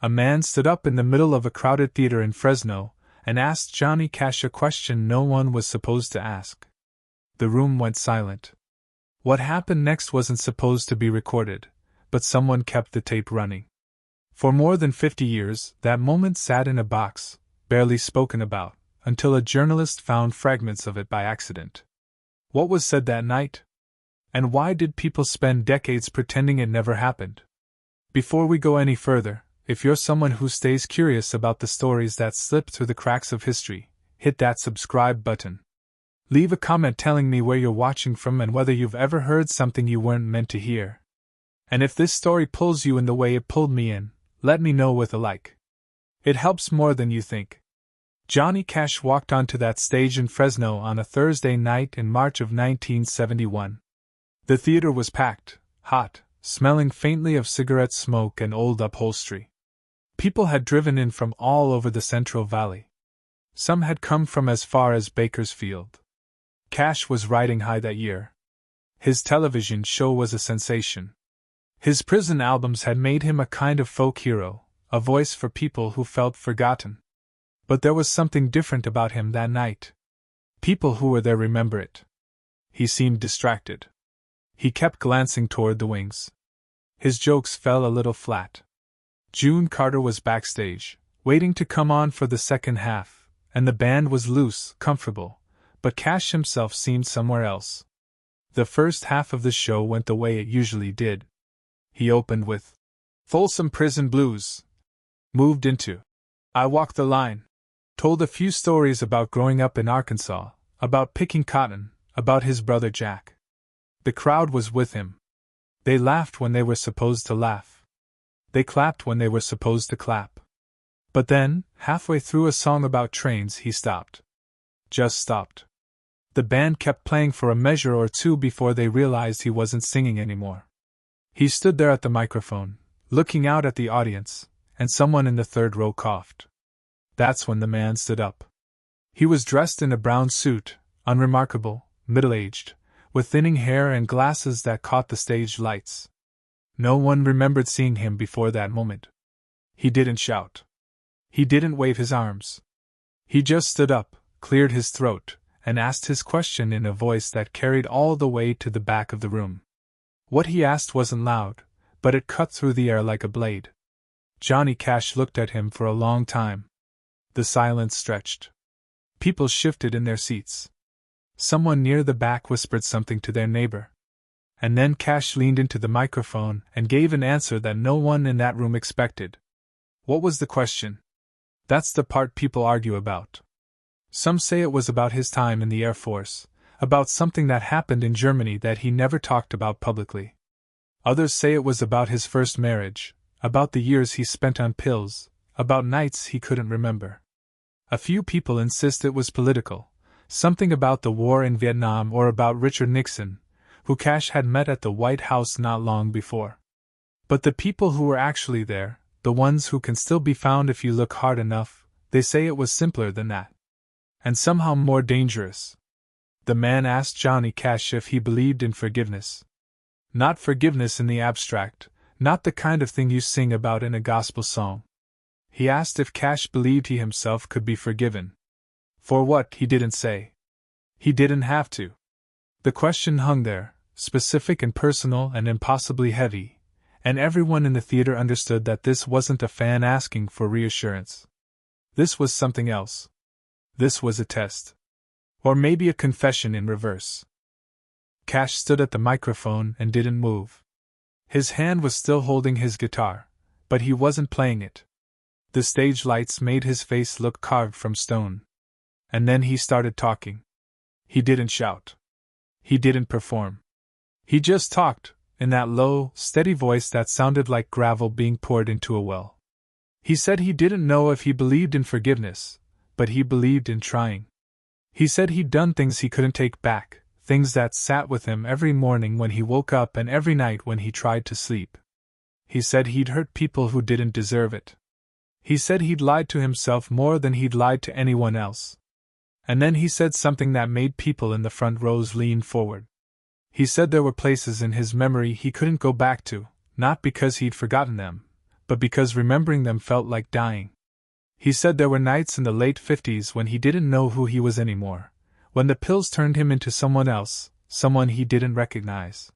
A man stood up in the middle of a crowded theater in Fresno and asked Johnny Cash a question no one was supposed to ask. The room went silent. What happened next wasn't supposed to be recorded, but someone kept the tape running. For more than 50 years, that moment sat in a box, barely spoken about, until a journalist found fragments of it by accident. What was said that night? And why did people spend decades pretending it never happened? Before we go any further, if you're someone who stays curious about the stories that slip through the cracks of history, hit that subscribe button. Leave a comment telling me where you're watching from and whether you've ever heard something you weren't meant to hear. And if this story pulls you in the way it pulled me in, let me know with a like. It helps more than you think. Johnny Cash walked onto that stage in Fresno on a Thursday night in March of 1971. The theater was packed, hot, smelling faintly of cigarette smoke and old upholstery. People had driven in from all over the Central Valley. Some had come from as far as Bakersfield. Cash was riding high that year. His television show was a sensation. His prison albums had made him a kind of folk hero, a voice for people who felt forgotten. But there was something different about him that night. People who were there remember it. He seemed distracted. He kept glancing toward the wings. His jokes fell a little flat. June Carter was backstage, waiting to come on for the second half, and the band was loose, comfortable, but Cash himself seemed somewhere else. The first half of the show went the way it usually did. He opened with Folsom Prison Blues, moved into I Walk the Line, told a few stories about growing up in Arkansas, about picking cotton, about his brother Jack. The crowd was with him. They laughed when they were supposed to laugh. They clapped when they were supposed to clap. But then, halfway through a song about trains, he stopped. Just stopped. The band kept playing for a measure or two before they realized he wasn't singing anymore. He stood there at the microphone, looking out at the audience, and someone in the third row coughed. That's when the man stood up. He was dressed in a brown suit, unremarkable, middle-aged, with thinning hair and glasses that caught the stage lights. No one remembered seeing him before that moment. He didn't shout. He didn't wave his arms. He just stood up, cleared his throat, and asked his question in a voice that carried all the way to the back of the room. What he asked wasn't loud, but it cut through the air like a blade. Johnny Cash looked at him for a long time. The silence stretched. People shifted in their seats. Someone near the back whispered something to their neighbor. And then Cash leaned into the microphone and gave an answer that no one in that room expected. What was the question? That's the part people argue about. Some say it was about his time in the Air Force, about something that happened in Germany that he never talked about publicly. Others say it was about his first marriage, about the years he spent on pills, about nights he couldn't remember. A few people insist it was political, something about the war in Vietnam or about Richard Nixon, who Cash had met at the White House not long before. But the people who were actually there, the ones who can still be found if you look hard enough, they say it was simpler than that. And somehow more dangerous. The man asked Johnny Cash if he believed in forgiveness. Not forgiveness in the abstract, not the kind of thing you sing about in a gospel song. He asked if Cash believed he himself could be forgiven. For what, he didn't say. He didn't have to. The question hung there, specific and personal and impossibly heavy, and everyone in the theater understood that this wasn't a fan asking for reassurance. This was something else. This was a test. Or maybe a confession in reverse. Cash stood at the microphone and didn't move. His hand was still holding his guitar, but he wasn't playing it. The stage lights made his face look carved from stone. And then he started talking. He didn't shout. He didn't perform. He just talked, in that low, steady voice that sounded like gravel being poured into a well. He said he didn't know if he believed in forgiveness, but he believed in trying. He said he'd done things he couldn't take back, things that sat with him every morning when he woke up and every night when he tried to sleep. He said he'd hurt people who didn't deserve it. He said he'd lied to himself more than he'd lied to anyone else. And then he said something that made people in the front rows lean forward. He said there were places in his memory he couldn't go back to, not because he'd forgotten them, but because remembering them felt like dying. He said there were nights in the late 50s when he didn't know who he was anymore, when the pills turned him into someone else, someone he didn't recognize.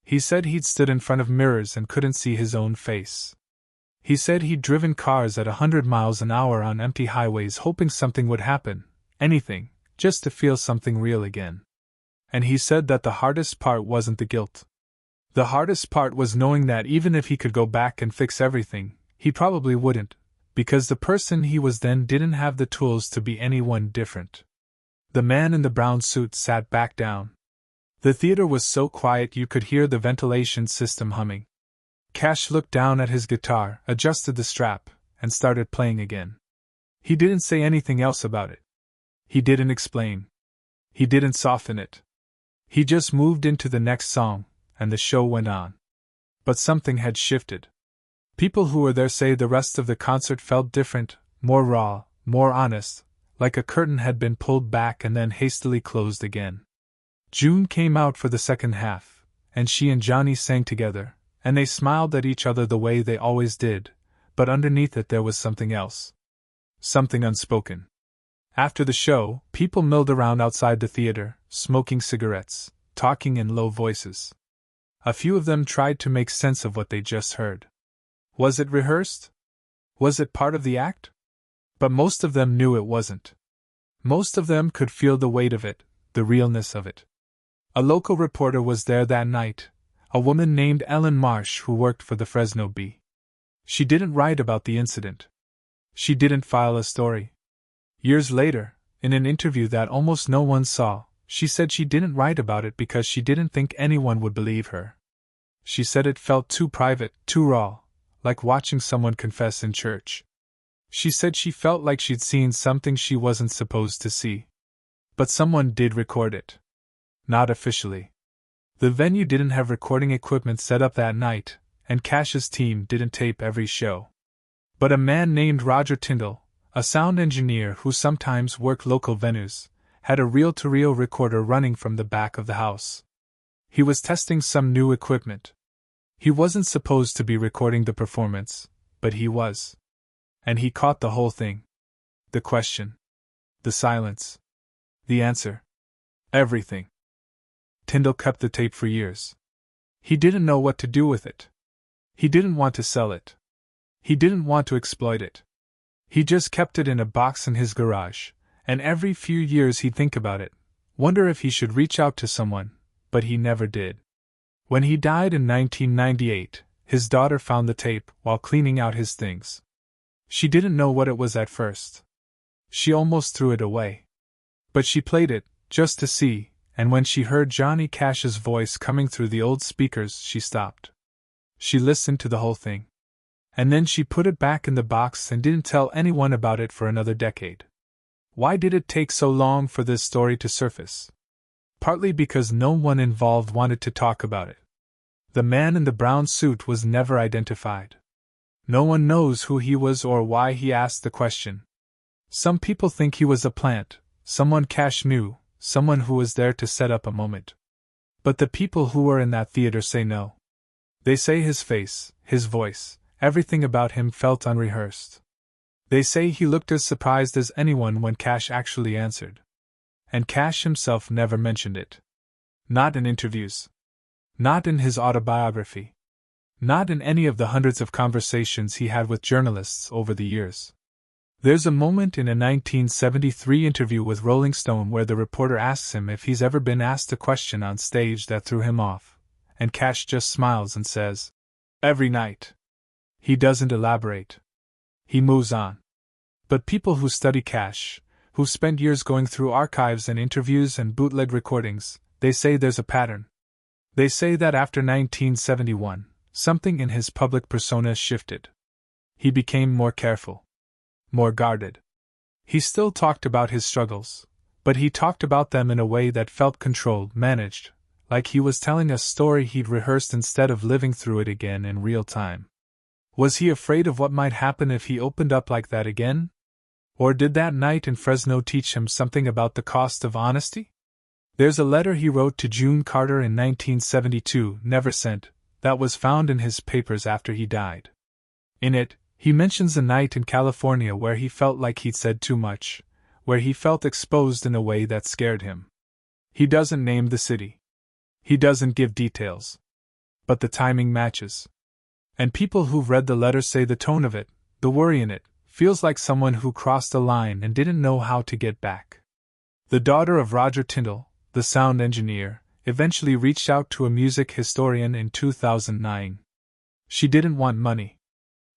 He said he'd stood in front of mirrors and couldn't see his own face. He said he'd driven cars at 100 miles an hour on empty highways hoping something would happen, anything, just to feel something real again. And he said that the hardest part wasn't the guilt. The hardest part was knowing that even if he could go back and fix everything, he probably wouldn't, because the person he was then didn't have the tools to be anyone different. The man in the brown suit sat back down. The theater was so quiet you could hear the ventilation system humming. Cash looked down at his guitar, adjusted the strap, and started playing again. He didn't say anything else about it. He didn't explain. He didn't soften it. He just moved into the next song, and the show went on. But something had shifted. People who were there say the rest of the concert felt different, more raw, more honest, like a curtain had been pulled back and then hastily closed again. June came out for the second half, and she and Johnny sang together, and they smiled at each other the way they always did, but underneath it there was something else. Something unspoken. After the show, people milled around outside the theater, smoking cigarettes, talking in low voices. A few of them tried to make sense of what they just heard. Was it rehearsed? Was it part of the act? But most of them knew it wasn't. Most of them could feel the weight of it, the realness of it. A local reporter was there that night, a woman named Ellen Marsh who worked for the Fresno Bee. She didn't write about the incident. She didn't file a story. Years later, in an interview that almost no one saw, she said she didn't write about it because she didn't think anyone would believe her. She said it felt too private, too raw, like watching someone confess in church. She said she felt like she'd seen something she wasn't supposed to see. But someone did record it. Not officially. The venue didn't have recording equipment set up that night, and Cash's team didn't tape every show. But a man named Roger Tyndall, a sound engineer who sometimes worked local venues, had a reel-to-reel recorder running from the back of the house. He was testing some new equipment. He wasn't supposed to be recording the performance, but he was. And he caught the whole thing. The question. The silence. The answer. Everything. Tyndall kept the tape for years. He didn't know what to do with it. He didn't want to sell it. He didn't want to exploit it. He just kept it in a box in his garage, and every few years he'd think about it, wonder if he should reach out to someone, but he never did. When he died in 1998, his daughter found the tape while cleaning out his things. She didn't know what it was at first. She almost threw it away. But she played it, just to see, and when she heard Johnny Cash's voice coming through the old speakers, she stopped. She listened to the whole thing. And then she put it back in the box and didn't tell anyone about it for another decade. Why did it take so long for this story to surface? Partly because no one involved wanted to talk about it. The man in the brown suit was never identified. No one knows who he was or why he asked the question. Some people think he was a plant, someone Cash knew, someone who was there to set up a moment. But the people who were in that theater say no. They say his face, his voice, everything about him felt unrehearsed. They say he looked as surprised as anyone when Cash actually answered. And Cash himself never mentioned it. Not in interviews. Not in his autobiography. Not in any of the hundreds of conversations he had with journalists over the years. There's a moment in a 1973 interview with Rolling Stone where the reporter asks him if he's ever been asked a question on stage that threw him off, and Cash just smiles and says, "Every night." He doesn't elaborate. He moves on. But people who study Cash, who've spent years going through archives and interviews and bootleg recordings, they say there's a pattern. They say that after 1971, something in his public persona shifted. He became more careful. More guarded. He still talked about his struggles, but he talked about them in a way that felt controlled, managed, like he was telling a story he'd rehearsed instead of living through it again in real time. Was he afraid of what might happen if he opened up like that again? Or did that night in Fresno teach him something about the cost of honesty? There's a letter he wrote to June Carter in 1972, never sent, that was found in his papers after he died. In it, he mentions a night in California where he felt like he'd said too much, where he felt exposed in a way that scared him. He doesn't name the city. He doesn't give details. But the timing matches. And people who've read the letter say the tone of it, the worry in it, feels like someone who crossed a line and didn't know how to get back. The daughter of Roger Tyndall, the sound engineer, eventually reached out to a music historian in 2009. She didn't want money.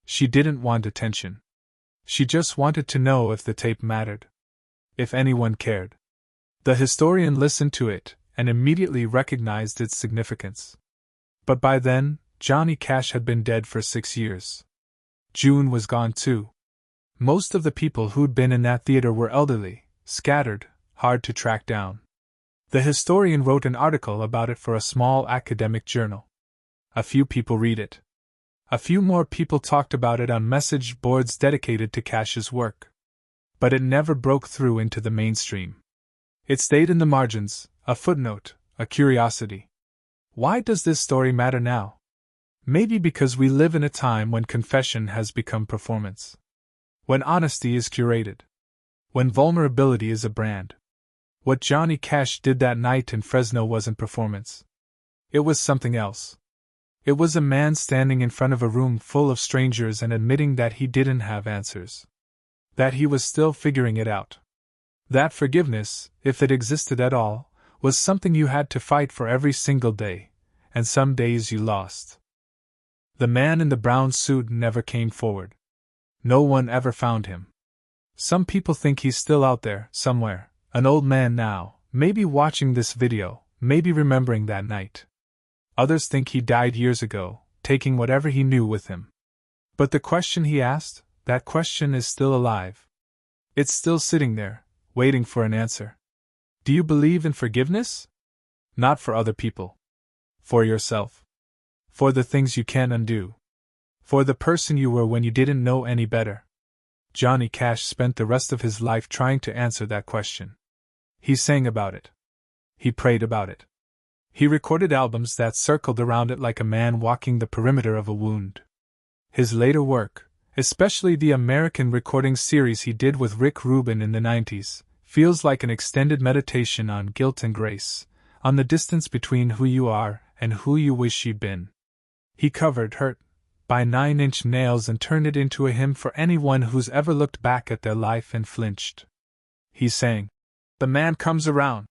She didn't want attention. She just wanted to know if the tape mattered. If anyone cared. The historian listened to it and immediately recognized its significance. But by then, Johnny Cash had been dead for 6 years. June was gone too. Most of the people who'd been in that theater were elderly, scattered, hard to track down. The historian wrote an article about it for a small academic journal. A few people read it. A few more people talked about it on message boards dedicated to Cash's work. But it never broke through into the mainstream. It stayed in the margins, a footnote, a curiosity. Why does this story matter now? Maybe because we live in a time when confession has become performance. When honesty is curated. When vulnerability is a brand. What Johnny Cash did that night in Fresno wasn't performance. It was something else. It was a man standing in front of a room full of strangers and admitting that he didn't have answers. That he was still figuring it out. That forgiveness, if it existed at all, was something you had to fight for every single day, and some days you lost. The man in the brown suit never came forward. No one ever found him. Some people think he's still out there, somewhere, an old man now, maybe watching this video, maybe remembering that night. Others think he died years ago, taking whatever he knew with him. But the question he asked, that question is still alive. It's still sitting there, waiting for an answer. Do you believe in forgiveness? Not for other people. For yourself. For the things you can't undo. For the person you were when you didn't know any better. Johnny Cash spent the rest of his life trying to answer that question. He sang about it. He prayed about it. He recorded albums that circled around it like a man walking the perimeter of a wound. His later work, especially the American recording series he did with Rick Rubin in the 90s, feels like an extended meditation on guilt and grace, on the distance between who you are and who you wish you'd been. He covered Hurt by 9 Inch Nails and turned it into a hymn for anyone who's ever looked back at their life and flinched. He sang, "The man comes around,"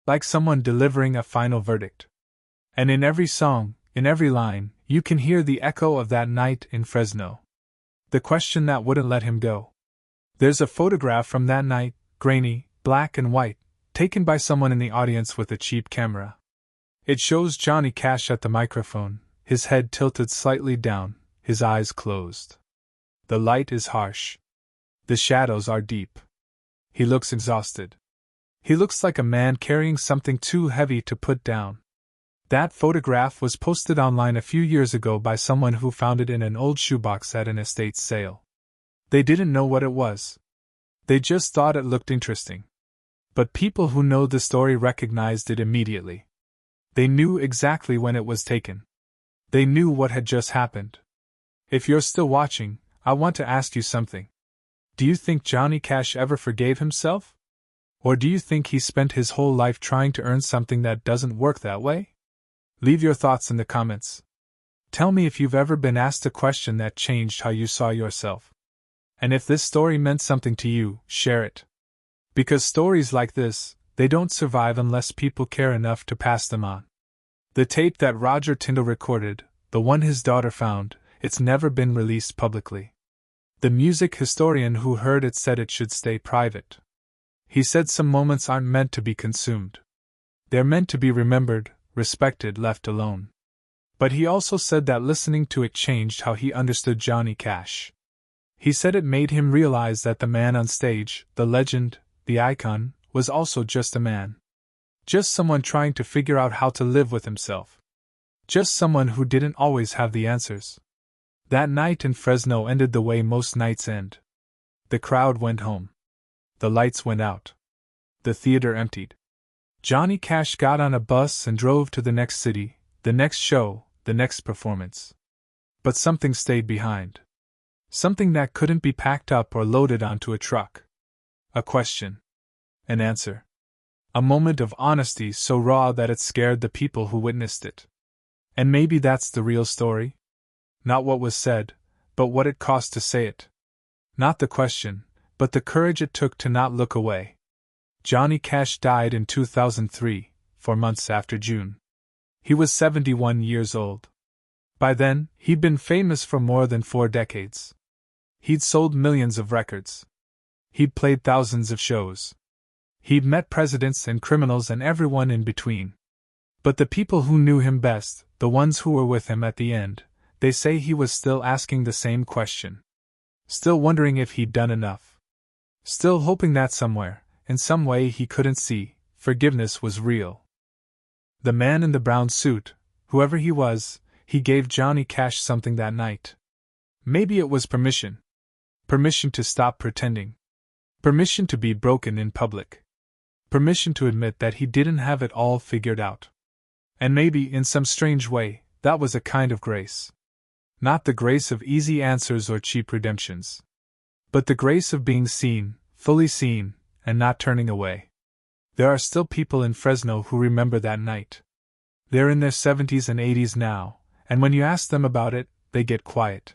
like someone delivering a final verdict. And in every song, in every line, you can hear the echo of that night in Fresno. The question that wouldn't let him go. There's a photograph from that night, grainy, black and white, taken by someone in the audience with a cheap camera. It shows Johnny Cash at the microphone, his head tilted slightly down, his eyes closed. The light is harsh. The shadows are deep. He looks exhausted. He looks like a man carrying something too heavy to put down. That photograph was posted online a few years ago by someone who found it in an old shoebox at an estate sale. They didn't know what it was. They just thought it looked interesting. But people who know the story recognized it immediately. They knew exactly when it was taken. They knew what had just happened. If you're still watching, I want to ask you something. Do you think Johnny Cash ever forgave himself? Or do you think he spent his whole life trying to earn something that doesn't work that way? Leave your thoughts in the comments. Tell me if you've ever been asked a question that changed how you saw yourself. And if this story meant something to you, share it. Because stories like this, they don't survive unless people care enough to pass them on. The tape that Roger Tyndall recorded, the one his daughter found, it's never been released publicly. The music historian who heard it said it should stay private. He said some moments aren't meant to be consumed. They're meant to be remembered, respected, left alone. But he also said that listening to it changed how he understood Johnny Cash. He said it made him realize that the man on stage, the legend, the icon, was also just a man. Just someone trying to figure out how to live with himself. Just someone who didn't always have the answers. That night in Fresno ended the way most nights end. The crowd went home. The lights went out. The theater emptied. Johnny Cash got on a bus and drove to the next city, the next show, the next performance. But something stayed behind. Something that couldn't be packed up or loaded onto a truck. A question. An answer. A moment of honesty so raw that it scared the people who witnessed it. And maybe that's the real story? Not what was said, but what it cost to say it. Not the question, but the courage it took to not look away. Johnny Cash died in 2003, 4 months after June. He was 71 years old. By then, he'd been famous for more than 4 decades. He'd sold millions of records. He'd played thousands of shows. He'd met presidents and criminals and everyone in between. But the people who knew him best, the ones who were with him at the end, they say he was still asking the same question. Still wondering if he'd done enough. Still hoping that somewhere, in some way he couldn't see, forgiveness was real. The man in the brown suit, whoever he was, he gave Johnny Cash something that night. Maybe it was permission. Permission to stop pretending. Permission to be broken in public. Permission to admit that he didn't have it all figured out. And maybe, in some strange way, that was a kind of grace. Not the grace of easy answers or cheap redemptions. But the grace of being seen, fully seen, and not turning away. There are still people in Fresno who remember that night. They're in their 70s and 80s now, and when you ask them about it, they get quiet.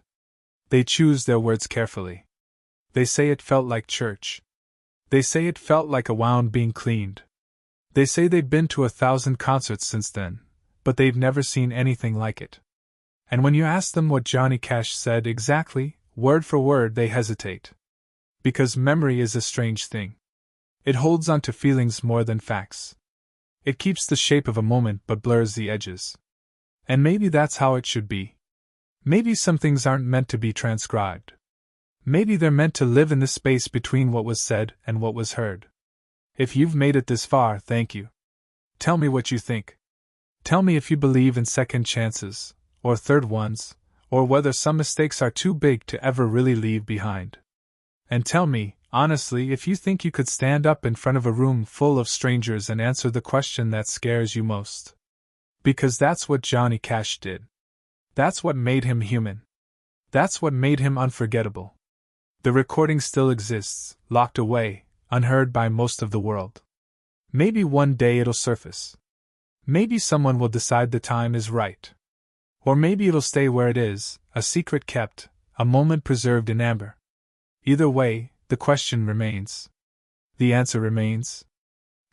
They choose their words carefully. They say it felt like church. They say it felt like a wound being cleaned. They say they've been to 1,000 concerts since then, but they've never seen anything like it. And when you ask them what Johnny Cash said exactly, word for word, they hesitate. Because memory is a strange thing. It holds on to feelings more than facts. It keeps the shape of a moment but blurs the edges. And maybe that's how it should be. Maybe some things aren't meant to be transcribed. Maybe they're meant to live in the space between what was said and what was heard. If you've made it this far, thank you. Tell me what you think. Tell me if you believe in second chances, or third ones, or whether some mistakes are too big to ever really leave behind. And tell me, honestly, if you think you could stand up in front of a room full of strangers and answer the question that scares you most. Because that's what Johnny Cash did. That's what made him human. That's what made him unforgettable. The recording still exists, locked away, unheard by most of the world. Maybe one day it'll surface. Maybe someone will decide the time is right. Or maybe it'll stay where it is, a secret kept, a moment preserved in amber. Either way, the question remains. The answer remains.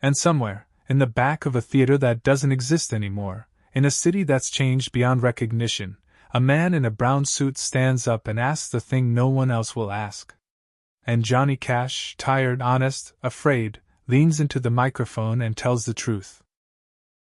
And somewhere, in the back of a theater that doesn't exist anymore, in a city that's changed beyond recognition, a man in a brown suit stands up and asks the thing no one else will ask. And Johnny Cash, tired, honest, afraid, leans into the microphone and tells the truth.